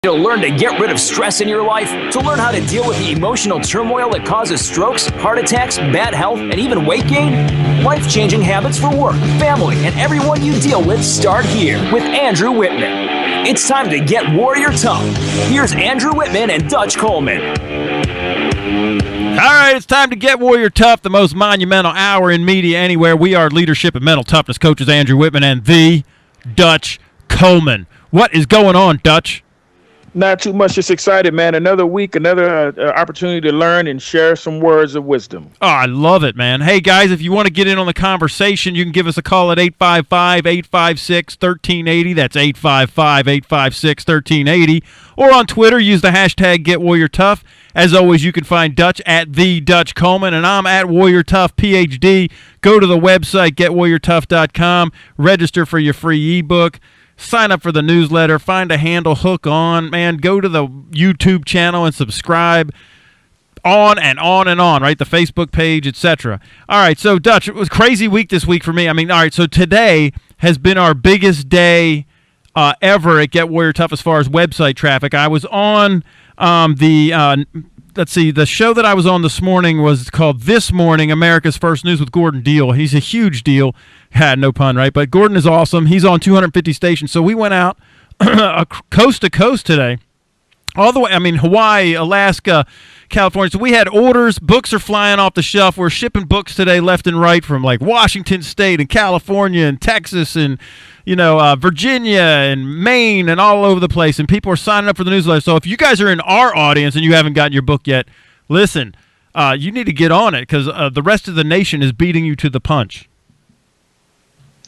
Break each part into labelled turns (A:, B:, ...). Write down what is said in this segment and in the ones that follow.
A: To learn to get rid of stress in your life, to learn how to deal with the emotional turmoil that causes strokes, heart attacks, bad health, and even weight gain? Life-changing habits for work, family, and everyone you deal with start here with Andrew Wittman. It's time to get warrior tough. Here's Andrew Wittman and Dutch Coleman.
B: All right, it's time to get warrior tough, the most monumental hour in media anywhere. We are leadership and mental toughness coaches Andrew Wittman and the Dutch Coleman. What is going on, Dutch?
C: Not too much. Just excited, man. Another week, another opportunity to learn and share some words of wisdom.
B: Oh, I love it, man. Hey, guys, if you want to get in on the conversation, you can give us a call at 855-856-1380. That's 855-856-1380. Or on Twitter, use the hashtag GetWarriorTough. As always, you can find Dutch at the Dutch Coleman, and I'm at Warrior Tough PhD. Go to the website, getwarriortough.com. Register for your free ebook. Sign up for the newsletter, find a handle, hook on, man, go to the YouTube channel and subscribe, on and on and on, right? The Facebook page, etc. All right, so Dutch, it was a crazy week this week for me. I mean, all right, so today has been our biggest day ever at Get Warrior Tough as far as website traffic. I was on the show that I was on this morning was called This Morning, America's First News with Gordon Deal. He's a huge deal. No pun, right? But Gordon is awesome. He's on 250 stations. So we went out coast to coast today. All the way, I mean, Hawaii, Alaska, California. So we had orders. Books are flying off the shelf. We're shipping books today left and right from like Washington State and California and Texas and, Virginia and Maine and all over the place. And people are signing up for the newsletter. So if you guys are in our audience and you haven't gotten your book yet, listen, you need to get on it because the rest of the nation is beating you to the punch.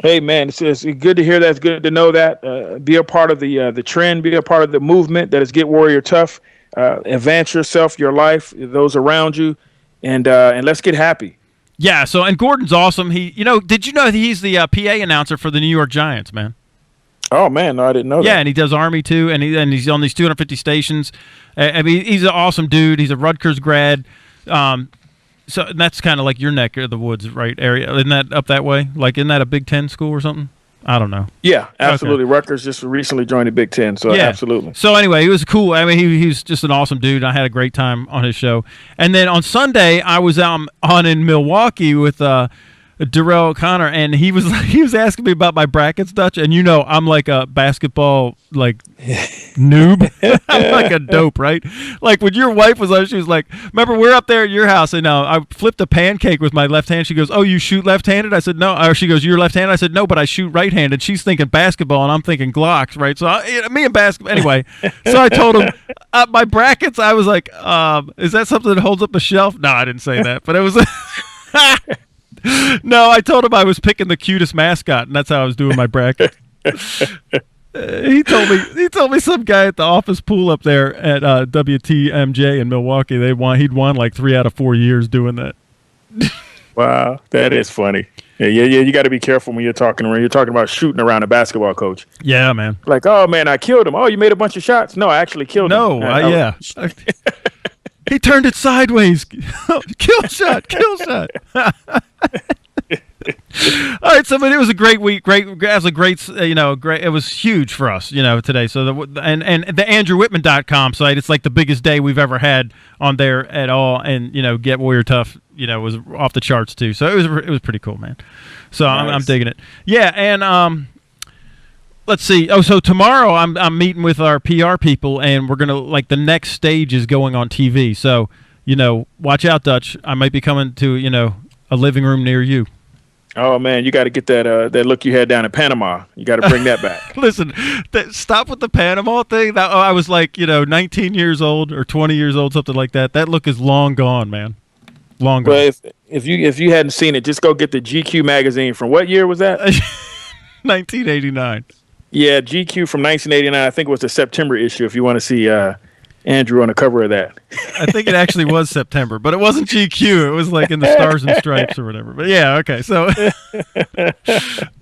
C: Hey, man, it's good to hear that. It's good to know that. Be a part of the trend. Be a part of the movement that is Get Warrior Tough. Advance yourself, your life, those around you, and let's get happy.
B: Yeah. So, and Gordon's awesome. Did you know that he's the PA announcer for the New York Giants, man?
C: Oh man, no, I didn't know that.
B: Yeah, and he does Army too, and he's on these 250 stations. I mean, he's an awesome dude. He's a Rutgers grad. So that's kind of like your neck of the woods, right? Area. Isn't that up that way? Like, isn't that a Big Ten school or something? I don't know.
C: Yeah, absolutely. Okay. Rutgers just recently joined the Big Ten, so yeah. Absolutely.
B: So anyway, he was cool. I mean, he's just an awesome dude. I had a great time on his show. And then on Sunday, I was on in Milwaukee with Darrell O'Connor, and he was asking me about my brackets, Dutch, and I'm like a basketball noob. I'm like a dope, right? Like when your wife was on, she was like, "Remember we're up there at your house, and I flipped a pancake with my left hand." She goes, "Oh, you shoot left-handed?" I said, "No." Or she goes, "You're left-handed?" I said, "No, but I shoot right-handed." She's thinking basketball, and I'm thinking Glocks, right? So me and basketball. Anyway, so I told him my brackets. I was like, "Is that something that holds up a shelf?" No, I didn't say that, but it was. No, I told him I was picking the cutest mascot, and that's how I was doing my bracket. He told me some guy at the office pool up there at WTMJ in Milwaukee. He'd won like 3 out of 4 years doing that.
C: Wow, that is funny. Yeah. You got to be careful when you're talking about shooting around a basketball coach.
B: Yeah, man.
C: Like, oh man, I killed him. Oh, you made a bunch of shots. No, I actually killed him.
B: Yeah. He turned it sideways. Kill shot. All right, so it was a great week. It was huge for us, today. So the AndrewWhittman.com site, it's like the biggest day we've ever had on there at all. And Get Warrior Tough, was off the charts too. So it was pretty cool, man. So nice. I'm digging it. Yeah, and let's see. Oh, so tomorrow I'm meeting with our PR people, and we're gonna the next stage is going on TV. So watch out, Dutch. I might be coming to a living room near you.
C: Oh man, you got to get that look you had down in Panama. You got to bring that back.
B: Listen, stop with the Panama thing. I was 19 years old or 20 years old, something like that. That look is long gone, man. Long gone.
C: Well, if you hadn't seen it, just go get the GQ magazine. From what year was that?
B: 1989.
C: Yeah, GQ from 1989. I think it was the September issue. If you want to see Andrew on the cover of that.
B: I think it actually was September, but it wasn't GQ. It was in the Stars and Stripes or whatever. But yeah, okay. So,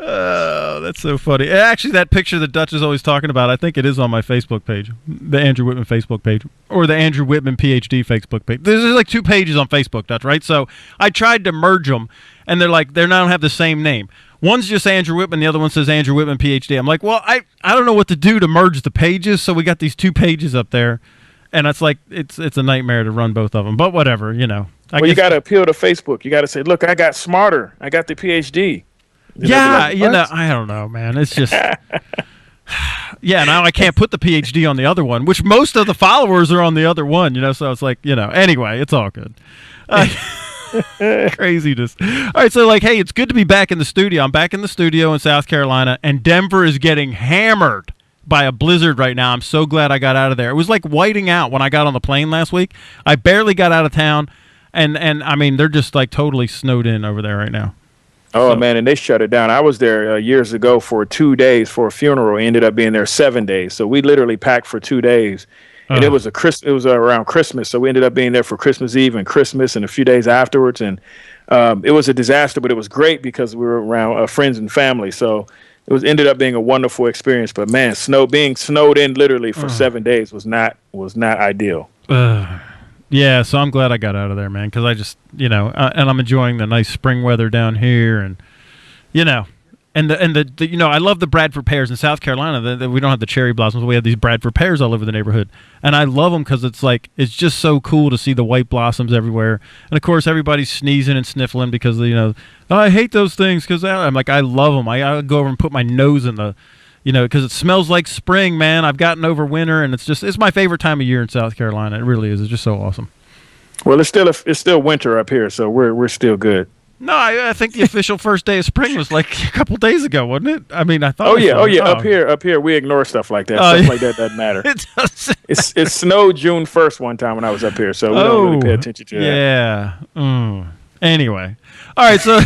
B: oh, that's so funny. Actually, that picture that Dutch is always talking about, I think it is on my Facebook page, the Andrew Wittman Facebook page, or the Andrew Wittman PhD Facebook page. There's 2 pages on Facebook, Dutch, right? So I tried to merge them, and they don't have the same name. One's just Andrew Wittman. The other one says Andrew Wittman, PhD. I'm like, well, I don't know what to do to merge the pages. So we got these 2 pages up there. And it's like, it's a nightmare to run both of them. But whatever, you know.
C: You got to appeal to Facebook. You got to say, look, I got smarter. I got the PhD.
B: Yeah, you know, I don't know, man. It's just... Yeah, now I can't put the PhD on the other one, which most of the followers are on the other one, you know, so it's like, you know, anyway, it's all good. Craziness. All right, so like, hey, it's good to be back in the studio. I'm back in the studio in South Carolina, and Denver is getting hammered by a blizzard right now. I'm so glad I got out of there. It was like whiting out when I got on the plane last week. I barely got out of town, and I mean, they're just like totally snowed in over there right now.
C: Oh, man, and they shut it down. I was there years ago for 2 days for a funeral. I ended up being there 7 days. So we literally packed for 2 days. And it was around Christmas. So we ended up being there for Christmas Eve and Christmas and a few days afterwards. And it was a disaster, but it was great because we were around friends and family. So it ended up being a wonderful experience. But, man, being snowed in literally for 7 days was not ideal.
B: Yeah, so I'm glad I got out of there, man, because I just, you know, and I'm enjoying the nice spring weather down here, and, you know, and the you know, I love the Bradford pears in South Carolina. We don't have the cherry blossoms. We have these Bradford pears all over the neighborhood, and I love them because it's like, it's just so cool to see the white blossoms everywhere. And, of course, everybody's sneezing and sniffling because, you know, oh, I hate those things because I'm like, I love them. I go over and put my nose in the, you know, because it smells like spring, man. I've gotten over winter, and it's my favorite time of year in South Carolina. It really is. It's just so awesome.
C: Well, it's still winter up here, so we're still good.
B: No, I think the official first day of spring was like a couple days ago, wasn't it? I mean, I thought.
C: Oh yeah. Up here, we ignore stuff like that. Stuff like that doesn't matter.
B: It doesn't.
C: It snowed June 1st one time when I was up here, so we don't really pay attention to that.
B: Yeah. Anyway, all right. So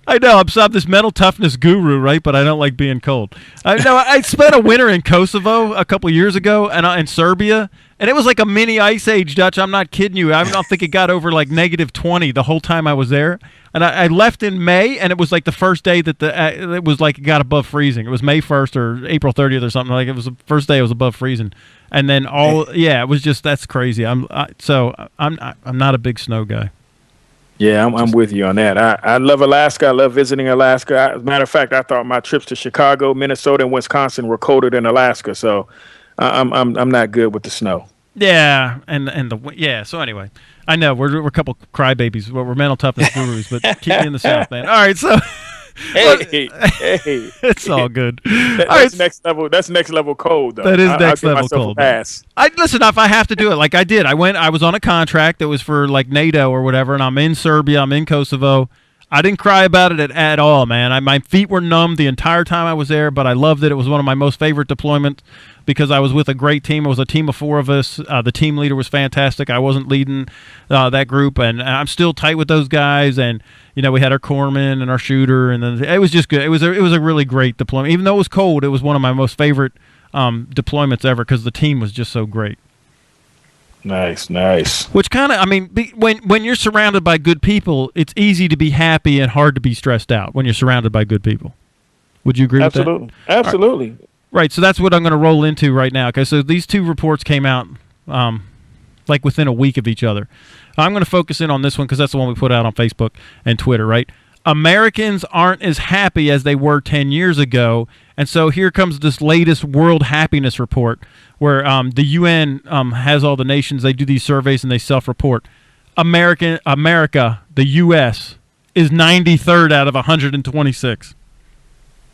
B: I know I'm this mental toughness guru, right? But I don't like being cold. I spent a winter in Kosovo a couple years ago, and in Serbia, and it was like a mini ice age, Dutch. I'm not kidding you. I don't think it got over like -20 the whole time I was there. And I left in May, and it was like the first day that it was like it got above freezing. It was May 1st or April 30th or something. Like it was the first day it was above freezing, and then it was just, that's crazy. I'm not a big snow guy.
C: Yeah, I'm with you on that. I love Alaska. I love visiting Alaska. As a matter of fact, I thought my trips to Chicago, Minnesota, and Wisconsin were colder than Alaska. So I'm not good with the snow.
B: Yeah, So anyway, I know we're a couple crybabies. We're mental toughness gurus, but keep me in the South, man. All right, so.
C: Hey,
B: it's all good.
C: That's next level. That's next level cold, though.
B: That is next level cold. Listen, if I have to do it, like I did. I was on a contract that was for like NATO or whatever, and I'm in Serbia. I'm in Kosovo. I didn't cry about it at all, man. My feet were numb the entire time I was there, but I loved it. It was one of my most favorite deployments because I was with a great team. It was a team of 4 of us. The team leader was fantastic. I wasn't leading that group, and I'm still tight with those guys. And you know, we had our corpsman and our shooter, and then it was just good. It was a really great deployment. Even though it was cold, it was one of my most favorite deployments ever because the team was just so great.
C: Nice.
B: Which kind of, I mean, when you're surrounded by good people, it's easy to be happy and hard to be stressed out when you're surrounded by good people. Would you agree with that?
C: Absolutely.
B: Right, so that's what I'm going to roll into right now. Okay, so these 2 reports came out like within a week of each other. I'm going to focus in on this one because that's the one we put out on Facebook and Twitter, right? Americans aren't as happy as they were 10 years ago. And so here comes this latest World Happiness Report where the UN has all the nations. They do these surveys and they self-report. America, the U.S., is 93rd out of 126.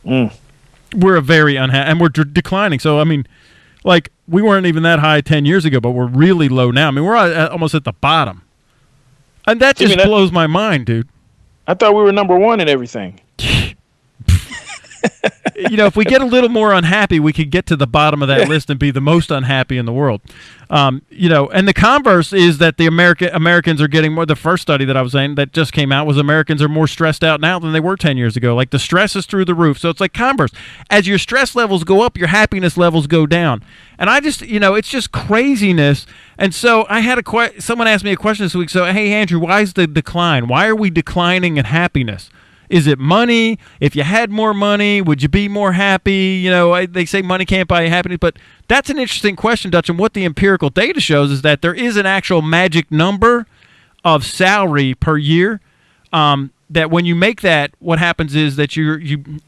B: We're a very unhappy, and we're declining. So, I mean, like, we weren't even that high 10 years ago, but we're really low now. I mean, we're almost at the bottom. And that just blows my mind, dude.
C: I thought we were number 1 in everything.
B: You know, if we get a little more unhappy, we could get to the bottom of that list and be the most unhappy in the world. You know, and the converse is that the Americans are getting more. The first study that I was saying that just came out was Americans are more stressed out now than they were 10 years ago. Like the stress is through the roof. So it's like converse. As your stress levels go up, your happiness levels go down. And I just, you know, it's just craziness. And so I had someone asked me a question this week. So, hey, Andrew, why is the decline? Why are we declining in happiness? Is it money? If you had more money, would you be more happy? You know, they say money can't buy you happiness, but that's an interesting question, Dutch. And what the empirical data shows is that there is an actual magic number of salary per year that when you make that, what happens is that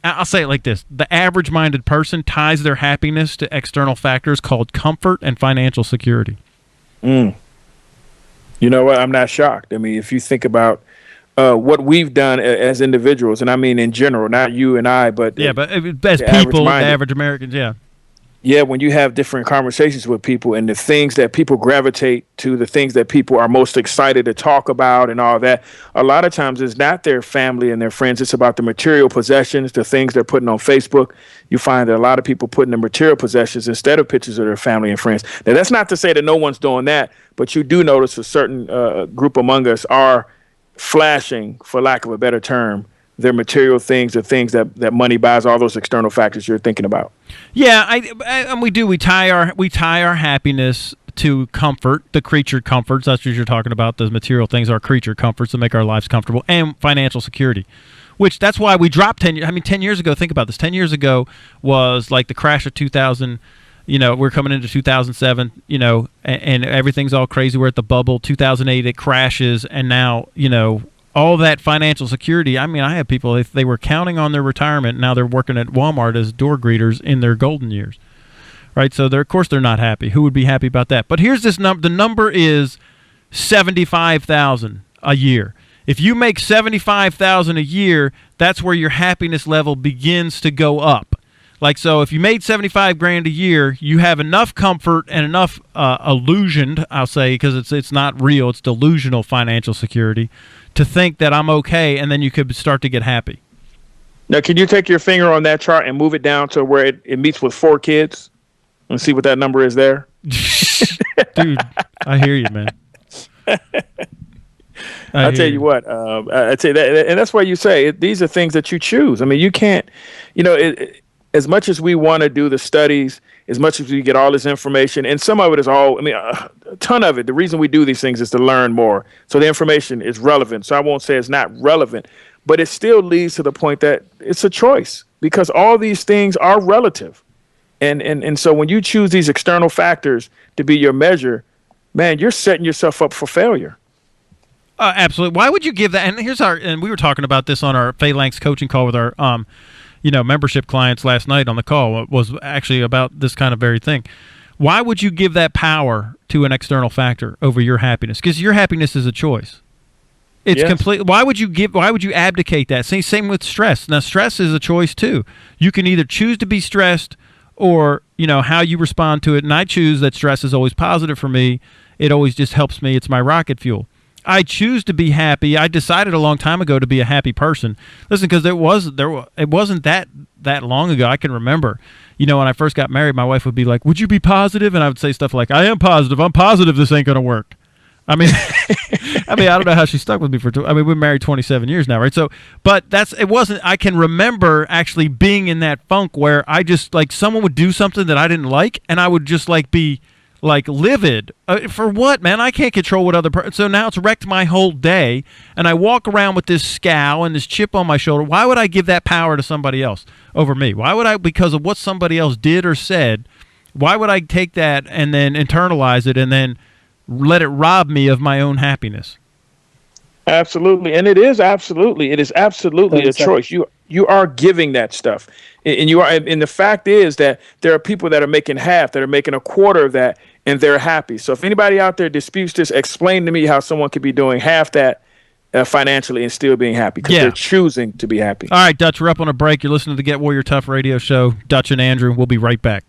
B: I'll say it like this: the average-minded person ties their happiness to external factors called comfort and financial security.
C: You know what? I'm not shocked. I mean, if you think about what we've done as individuals, and I mean in general, not you and I, but
B: but as people, the average Americans,
C: yeah, when you have different conversations with people and the things that people gravitate to, the things that people are most excited to talk about and all that, a lot of times it's not their family and their friends. It's about the material possessions, the things they're putting on Facebook. You find that a lot of people putting the material possessions instead of pictures of their family and friends. Now, that's not to say that no one's doing that, but you do notice a certain group among us are flashing, for lack of a better term, their material things, the things that money buys, all those external factors you're thinking about.
B: Yeah, and we do. We tie our happiness to comfort, the creature comforts. That's what you're talking about. Those material things are creature comforts that make our lives comfortable, and financial security. Which that's why we dropped 10 years. I mean, 10 years ago. Think about this. 10 years ago was like the crash of 2000. We're coming into 2007. And everything's all crazy. We're at the bubble. 2008 it crashes, and now all that financial security. I mean, I have people, if they were counting on their retirement, now they're working at Walmart as door greeters in their golden years, right? So of course they're not happy. Who would be happy about that? But here's this number. The number is $75,000 a year. If you make $75,000 a year, that's where your happiness level begins to go up. Like, so if you made 75 grand a year, you have enough comfort and enough illusioned, I'll say, because it's not real, it's delusional financial security, to think that I'm okay, and then you could start to get happy.
C: Now, can you take your finger on that chart and move it down to where it meets with 4 kids and see what that number is there?
B: Dude, I hear you, man.
C: I'll tell you what, I tell you that, and that's why you say these are things that you choose. I mean, you can't, as much as we want to do the studies, as much as we get all this information, and some of it is a ton of it. The reason we do these things is to learn more. So the information is relevant. So I won't say it's not relevant, but it still leads to the point that it's a choice, because all these things are relative. And so when you choose these external factors to be your measure, man, you're setting yourself up for failure.
B: Absolutely. Why would you give that? And we were talking about this on our Phalanx coaching call with our membership clients last night on the call. Was actually about this kind of very thing. Why would you give that power to an external factor over your happiness? Because your happiness is a choice. It's complete. Why would you abdicate that? Same with stress. Now, stress is a choice too. You can either choose to be stressed or, how you respond to it. And I choose that stress is always positive for me. It always just helps me. It's my rocket fuel. I choose to be happy. I decided a long time ago to be a happy person. Listen, because it wasn't that long ago. I can remember, when I first got married, my wife would be like, "Would you be positive?" And I would say stuff like, "I am positive. I'm positive this ain't going to work." I mean, I don't know how she stuck with me for. We've been married 27 years now, right? So, but it wasn't. I can remember actually being in that funk where I just someone would do something that I didn't like, and I would just be livid. For what, man? I can't control what other person. So now it's wrecked my whole day, and I walk around with this scowl and this chip on my shoulder. Why would I give that power to somebody else over me? Why would I, because of what somebody else did or said, why would I take that and then internalize it and then let it rob me of my own happiness?
C: Absolutely. And it is absolutely a choice. You are giving that stuff. And the fact is that there are people that are making half, that are making a quarter of that, and they're happy. So if anybody out there disputes this, explain to me how someone could be doing half that financially and still being happy, because they're choosing to be happy.
B: All right, Dutch, we're up on a break. You're listening to the Get Warrior Tough radio show. Dutch and Andrew, we'll be right back.